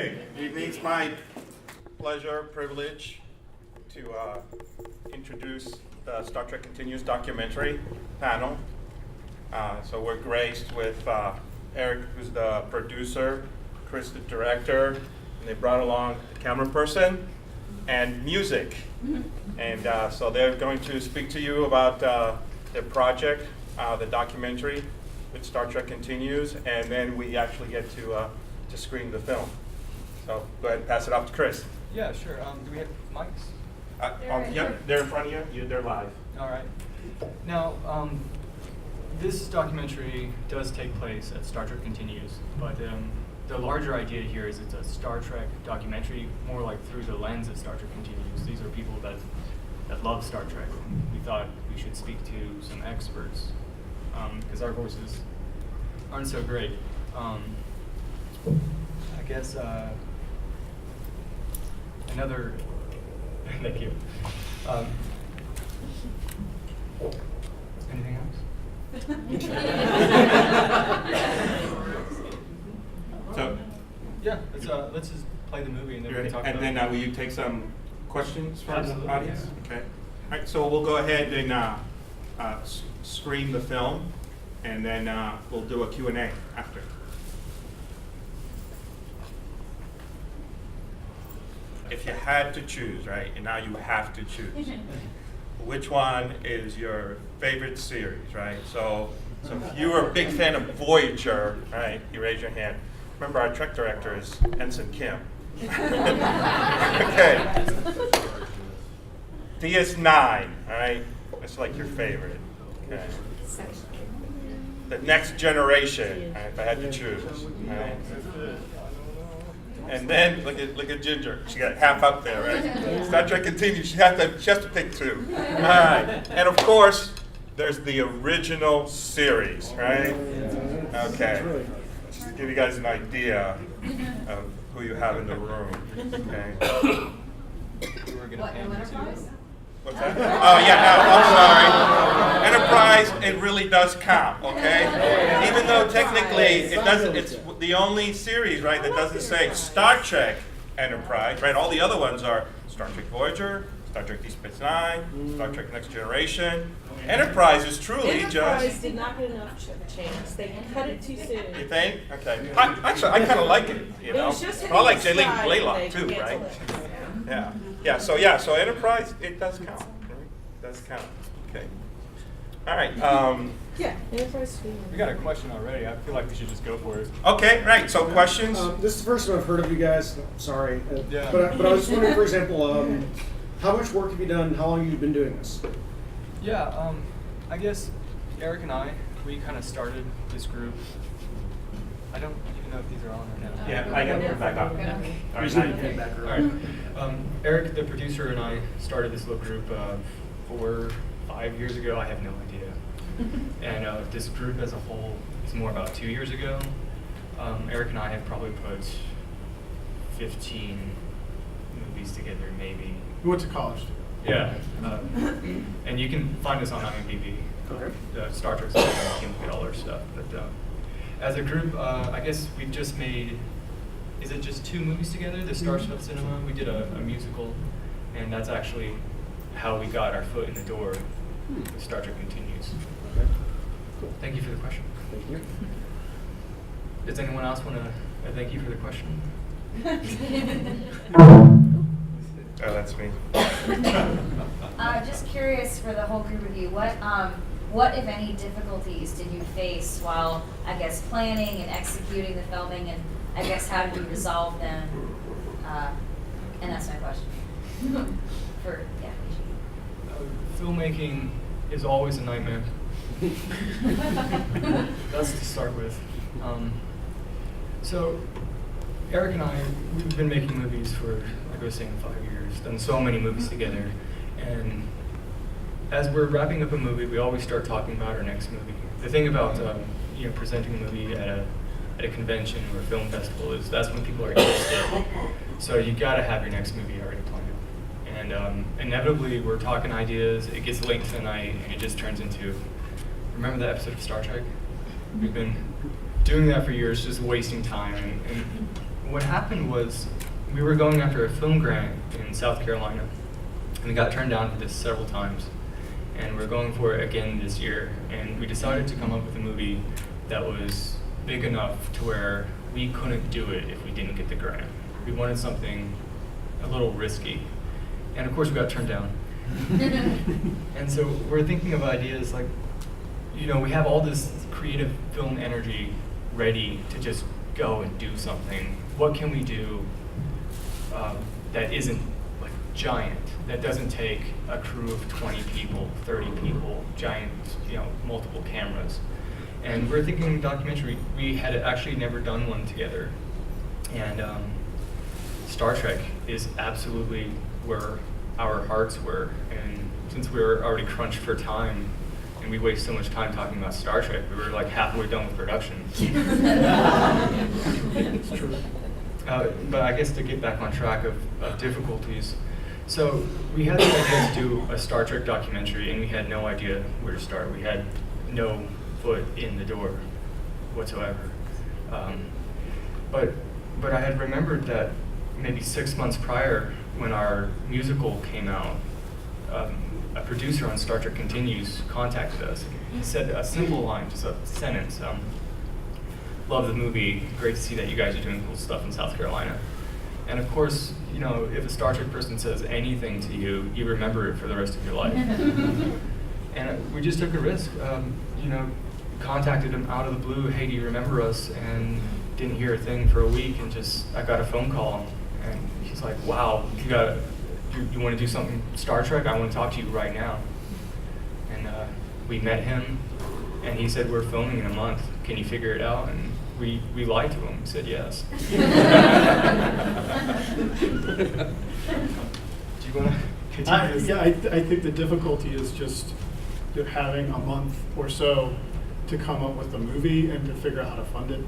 evening. It's my pleasure, privilege to introduce the Star Trek Continues documentary panel. So we're graced with Eric, who's the producer, Chris, the director, and they brought along the camera person and music. And so they're going to speak to you about their project, the documentary with Star Trek Continues, and then we actually get to screen the film. So go ahead and pass it off to Chris. Yeah, sure. Do we have mics? Yep, they're in front of you. They're live. All right. Now, this documentary does take place at Star Trek Continues, but the larger idea here is it's a Star Trek documentary, more like through the lens of Star Trek Continues. These are people that love Star Trek. We thought we should speak to some experts, because our voices aren't so great. I guess another, thank you. Anything else? So, yeah, let's just play the movie and then we can talk about it. And then will you take some questions from Absolutely, the audience? yeah. Okay. All right, so we'll go ahead and screen the film, and then we'll do a Q&A after. If you had to choose, right, and now you have to choose, which one is your favorite series, right? So if you were a big fan of Voyager, right, you raise your hand. Remember, our Trek director is Ensign Kim. Okay. DS9, all right, that's like your favorite. Okay. The Next Generation, right, if I had to choose, right? And then look at Ginger. She got half up there, right? Star Trek Continues. She has to pick two. All right. And of course, there's the original series, right? Okay. Just to give you guys an idea of who you have in the room. Okay. What, no Enterprise? What's that? Oh yeah, no, I'm sorry. Enterprise, it really does count, okay? Even though technically it doesn't, it's the only series, right, that doesn't say Star Trek Enterprise, right? All the other ones are Star Trek Voyager, Star Trek Deep Space Nine, Star Trek Next Generation. Enterprise is truly Enterprise did not get enough chance. They cut it too soon. You think? Okay. Actually, I kind of like it, you know? I like Jayleen Blaylock too, right? Yeah. So Enterprise, it does count. Right? It does count. Okay. All right. Yeah, Enterprise. We got a question already. I feel like we should just go for it. Okay. Right. So questions. This is the first time I've heard of you guys. Sorry, Yeah. but I was just wondering, for example, how much work have you done? How long have you been doing this? Yeah, I guess Eric and I, we kind of started this group. I don't even know if these are on or not. Yeah, I got to put it back up. Okay. All right, now you came back All around. right. Eric, the producer, and I started this little group 5 years ago. I have no idea. And this group as a whole is more about 2 years ago. Eric and I have probably put 15 movies together, maybe. We went to college. Yeah. And you can find us on IMDb. Okay. Star Trek, you can look at all our stuff. But as a group, I guess we've just made, is it just 2 movies together? The Starship Cinema, we did a musical, and that's actually how we got our foot in the door with Star Trek Continues. Okay. Cool. Thank you for the question. Thank you. Does anyone else want to thank you for the question? Oh, that's me. Just curious for the whole group of you, what if any difficulties did you face while, I guess, planning and executing the filming, and I guess how did you resolve them? And that's my question. Filmmaking is always a nightmare. That's to start with. So, Eric and I, we've been making movies for, like I was saying, 5 years, done so many movies together, and as we're wrapping up a movie, we always start talking about our next movie. The thing about presenting a movie at a convention or a film festival is that's when people are interested. So you got to have your next movie already planned. And inevitably, we're talking ideas. It gets late into the night, and it just turns into, remember that episode of Star Trek? We've been doing that for years, just wasting time. And what happened was we were going after a film grant in South Carolina, and we got turned down for this several times. And we're going for it again this year, and we decided to come up with a movie that was big enough to where we couldn't do it if we didn't get the grant. We wanted something a little risky, and of course we got turned down. And so we're thinking of ideas like, you know, we have all this creative film energy ready to just go and do something. What can we do that isn't like giant, that doesn't take a crew of 20 people, 30 people, giant, you know, multiple cameras? And we're thinking documentary. We had actually never done one together. And Star Trek is absolutely where our hearts were. And since we were already crunched for time, and we waste so much time talking about Star Trek, we were like halfway done with production. It's true. But I guess to get back on track of difficulties, so we had the idea to do a Star Trek documentary, and we had no idea where to start. We had no foot in the door whatsoever. But I had remembered that maybe 6 months prior, when our musical came out, a producer on Star Trek Continues contacted us. He said a simple line, just a sentence. Love the movie. Great to see that you guys are doing cool stuff in South Carolina. And of course, you know, if a Star Trek person says anything to you, you remember it for the rest of your life. And we just took a risk. You know, contacted him out of the blue. Hey, do you remember us? And didn't hear a thing for a week. And I got a phone call, and he's like, "Wow, you want to do something Star Trek? I want to talk to you right now." And we met him, and he said, "We're filming in a month. Can you figure it out?" And we lied to him. We said yes. Do you want to continue this? I think the difficulty is just having a month or so to come up with a movie and to figure out how to fund it.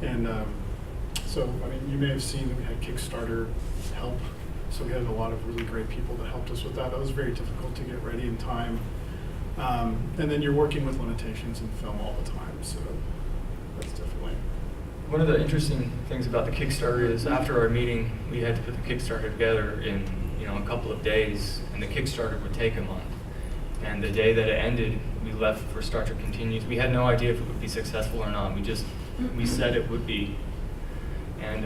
And so, I mean, you may have seen that we had Kickstarter help. So we had a lot of really great people that helped us with that. That was very difficult to get ready in time. And then you're working with limitations in film all the time. So that's definitely. One of the interesting things about the Kickstarter is after our meeting, we had to put the Kickstarter together in, you know, a couple of days, and the Kickstarter would take a month. And the day that it ended, we left for Star Trek Continues. We had no idea if it would be successful or not. We said it would be. And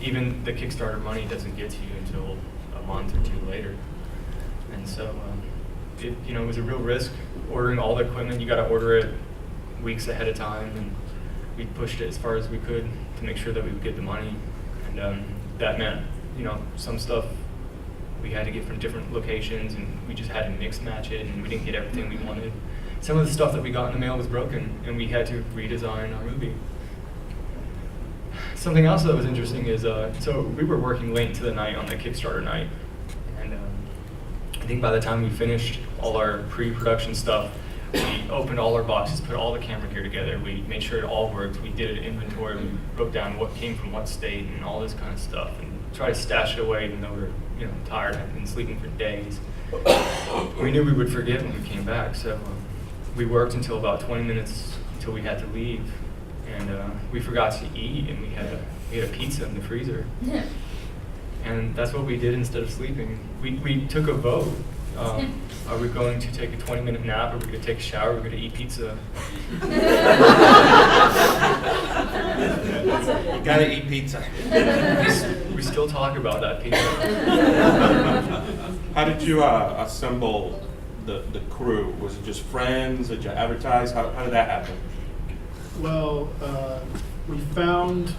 even the Kickstarter money doesn't get to you until a month or two later. And so, it was a real risk ordering all the equipment. You got to order it weeks ahead of time, and we pushed it as far as we could to make sure that we would get the money. And that meant, you know, some stuff we had to get from different locations, and we just had to mix match it, and we didn't get everything we wanted. Some of the stuff that we got in the mail was broken, and we had to redesign our movie. Something else that was interesting is, so we were working late into the night on the Kickstarter night, and I think by the time we finished all our pre-production stuff, we opened all our boxes, put all the camera gear together, we made sure it all worked, we did an inventory, we wrote down what came from what state and all this kind of stuff, and tried to stash it away even though we were, you know, tired and had been sleeping for days. We knew we would forget when we came back, so we worked until about 20 minutes until we had to leave. And we forgot to eat, and we had a pizza in the freezer. Yeah. And that's what we did instead of sleeping. We took a vote. Are we going to take a 20-minute nap? Are we going to take a shower? Are we going to eat pizza? You gotta eat pizza. We still talk about that pizza. How did you assemble the crew? Was it just friends? Did you advertise? How did that happen? Well, we found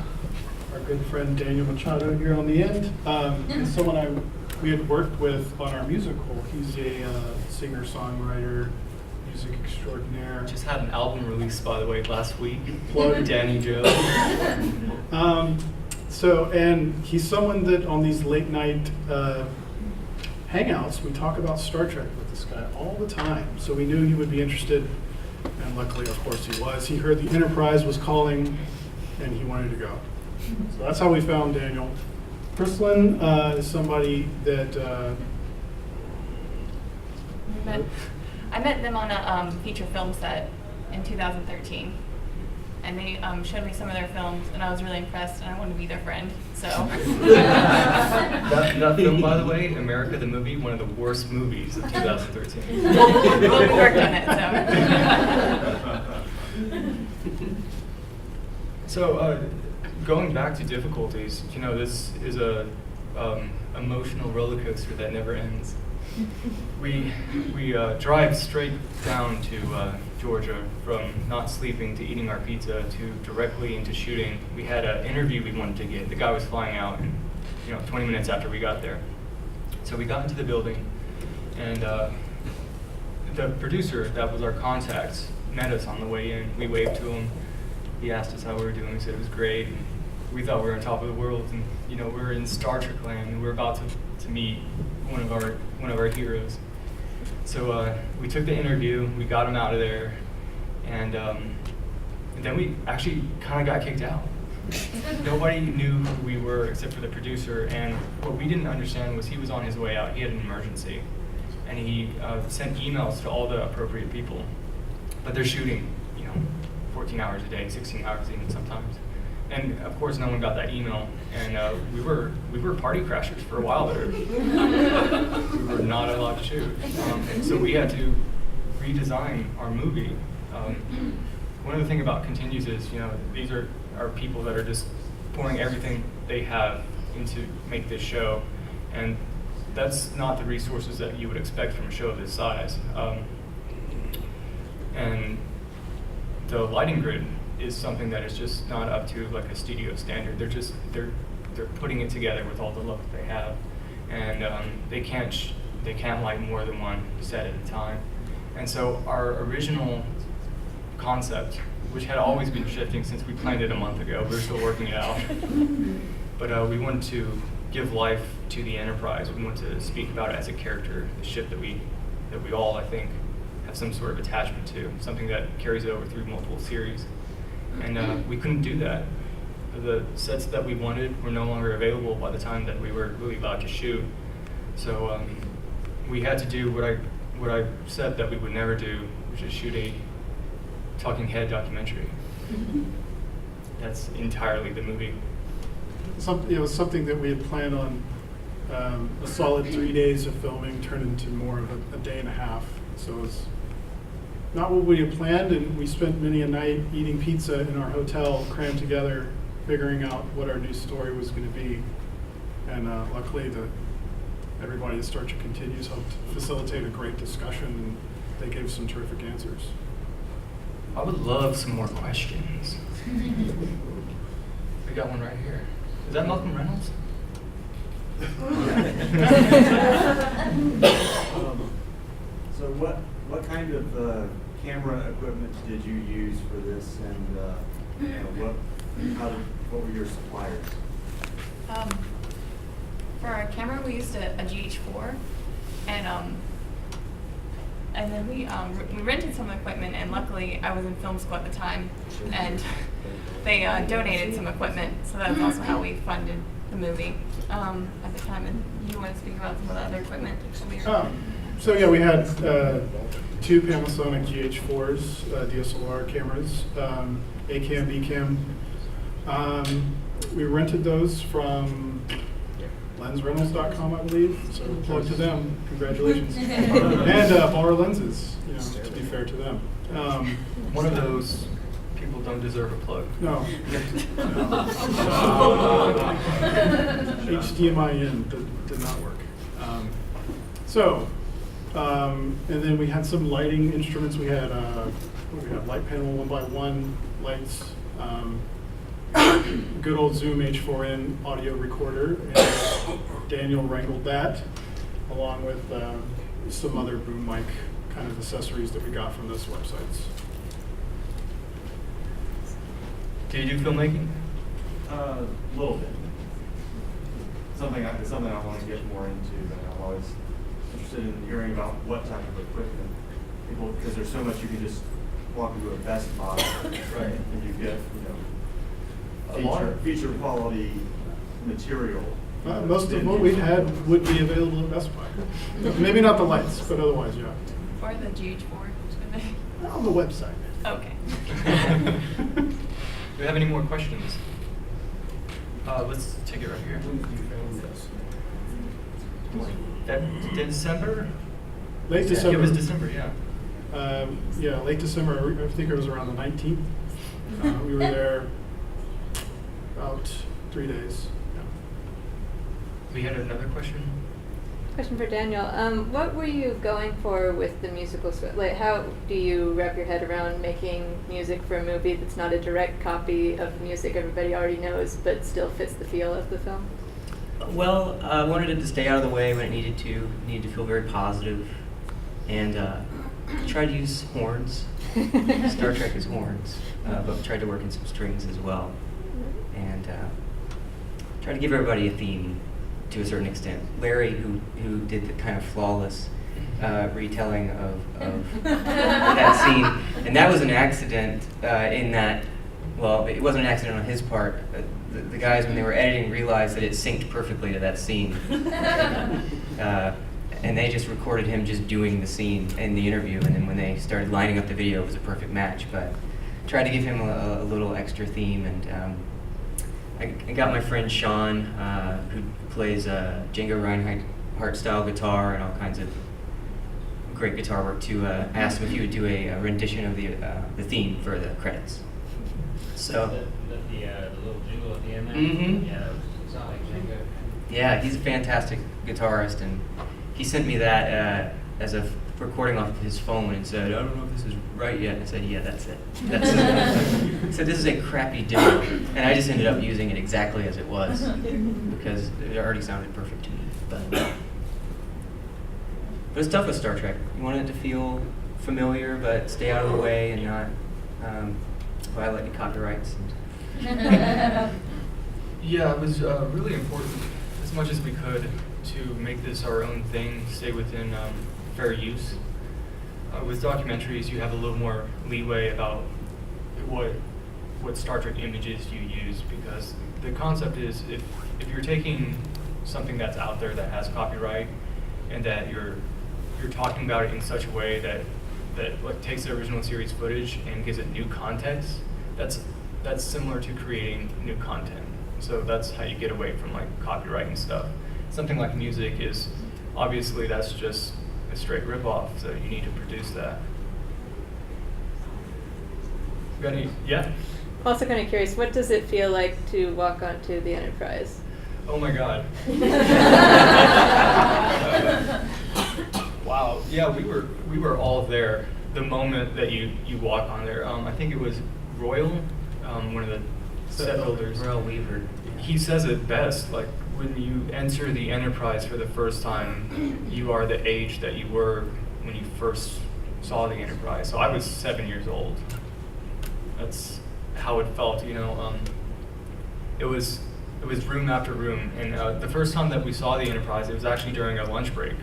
our good friend Daniel Machado here on the end, and someone we had worked with on our musical. He's a singer-songwriter, music extraordinaire. Just had an album release, by the way, last week. Plug. Danny Joe. And he's someone that on these late night hangouts, we talk about Star Trek with this guy all the time. So we knew he would be interested, and luckily, of course, he was. He heard the Enterprise was calling, and he wanted to go. So that's how we found Daniel. Kristlyn is somebody that I met them on a feature film set in 2013. and they showed me some of their films, and I was really impressed, and I wanted to be their friend. So That film, by the way, America the Movie, one of the worst movies of 2013. we worked on it. So, going back to difficulties, you know, this is a emotional roller coaster that never ends. We drive straight down to Georgia from not sleeping to eating our pizza to directly into shooting. We had an interview we wanted to get. The guy was flying out, and 20 minutes after we got there. So we got into the building, and the producer that was our contact met us on the way in. We waved to him. He asked us how we were doing. He said it was great. And we thought we were on top of the world, and we're in Star Trek land, and we're about to meet one of our heroes. So we took the interview, we got him out of there, and then we actually kind of got kicked out. Nobody knew who we were except for the producer, and what we didn't understand was he was on his way out. He had an emergency, and he sent emails to all the appropriate people. But they're shooting, 14 hours a day, 16 hours even sometimes. And of course, no one got that email, and we were party crashers for a while there. We were not allowed to shoot, and so we had to redesign our movie. One of the things about Continues is, these are people that are just pouring everything they have into make this show, and that's not the resources that you would expect from a show of this size. And the lighting grid is something that is just not up to like a studio standard. They're putting it together with all the love that they have, and they can't light more than one set at a time. And so our original concept, which had always been shifting since we planned it a month ago, we were still working it out. But we wanted to give life to the Enterprise. We wanted to speak about it as a character, the ship that we all, I think, have some sort of attachment to, something that carries over through multiple series. And we couldn't do that. The sets that we wanted were no longer available by the time that we were really allowed to shoot. So we had to do what I said that we would never do, which is shoot a talking head documentary. That's entirely the movie. It was something that we had planned on a solid 3 days of filming turned into more of a day and a half. So it was not what we had planned, and we spent many a night eating pizza in our hotel, crammed together, figuring out what our new story was going to be. And luckily, everybody at Star Trek Continues helped facilitate a great discussion, and they gave some terrific answers. I would love some more questions. We got one right here. Is that Malcolm Reynolds? So what kind of camera equipment did you use for this, and what were your suppliers? For our camera, we used a GH4, and then we rented some equipment, and luckily I was in film school at the time, and they donated some equipment, so that's also how we funded the movie at the time. And you want to speak about some of the other equipment? So yeah, we had 2 Panasonic GH4s, DSLR cameras, A-cam, B-cam. We rented those from lensrentals.com, I believe, so plug to them, congratulations. And Bar Lenses, to be fair to them. One of those people don't deserve a plug. No. HDMI in did not work. And then we had some lighting instruments. We had light panel 1x1 lights, good old Zoom H4n audio recorder, and Daniel wrangled that, along with some other boom mic kind of accessories that we got from those websites. Do you do filmmaking? A little bit. Something I want to get more into, and I'm always interested in hearing about what type of equipment because there's so much you can just walk into a Best Buy, Right. and you get feature quality material. Most of what we had would be available at Best Buy. Maybe not the lights, but otherwise, yeah. Or the GH4? On the website. Okay. we have any more questions? Let's take it right here. December? Late December. It was December, yeah. Yeah, late December. I think it was around the 19th. We were there about 3 days. We had another question. Question for Daniel. What were you going for with the musical score? Like, how do you wrap your head around making music for a movie that's not a direct copy of music everybody already knows, but still fits the feel of the film? Well, I wanted it to stay out of the way when it needed to. It needed to feel very positive, and tried to use horns. Star Trek is horns, but tried to work in some strings as well, and tried to give everybody a theme to a certain extent. Larry, who did the kind of flawless retelling of that scene, and that was an accident in that, well, it wasn't an accident on his part. The guys, when they were editing, realized that it synced perfectly to that scene. And they just recorded him just doing the scene in the interview, and then when they started lining up the video, it was a perfect match. But tried to give him a little extra theme, and I got my friend Sean, who plays Django Reinhardt style guitar and all kinds of great guitar work, to ask him if he would do a rendition of the theme for the credits. So The little jingle at the end there? Mhm. Yeah, it sounded like Django. yeah, he's a fantastic guitarist, and he sent me that as a recording off of his phone and said, I don't know if this is right yet. I said, yeah, that's it. That's it. He said, this is a crappy demo. And I just ended up using it exactly as it was because it already sounded perfect to me. But it's tough with Star Trek. You want it to feel familiar, but stay out of the way and not violate any copyrights. Yeah, it was really important, as much as we could, to make this our own thing, stay within fair use. With documentaries, you have a little more leeway about what Star Trek images you use, because the concept is if you're taking something that's out there that has copyright and that you're talking about it in such a way that like takes the original series footage and gives it new context, that's similar to creating new content. So that's how you get away from like copyright and stuff. Something like music is obviously that's just a straight ripoff, so you need to produce that. Got any? Yeah. Also kind of curious, what does it feel like to walk onto the Enterprise? Oh my God. Wow. Yeah, we were all there the moment that you walk on there. I think it was Royal, one of the set builders. Royal Weaver. He says it best, like when you enter the Enterprise for the first time, you are the age that you were when you first saw the Enterprise. So I was 7 years old. That's how it felt, you know. It was room after room, and the first time that we saw the Enterprise, it was actually during a lunch break,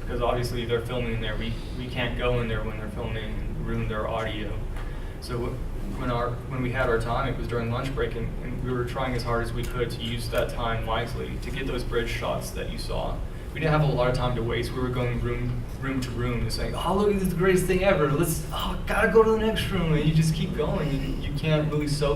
because obviously they're filming in there. We can't go in there when they're filming and ruin their audio. So when we had our time, it was during lunch break, and we were trying as hard as we could to use that time wisely to get those bridge shots that you saw. We didn't have a lot of time to waste. We were going room to room and saying, oh, look, this is the greatest thing ever. Gotta go to the next room. And you just keep going. And you can't really soak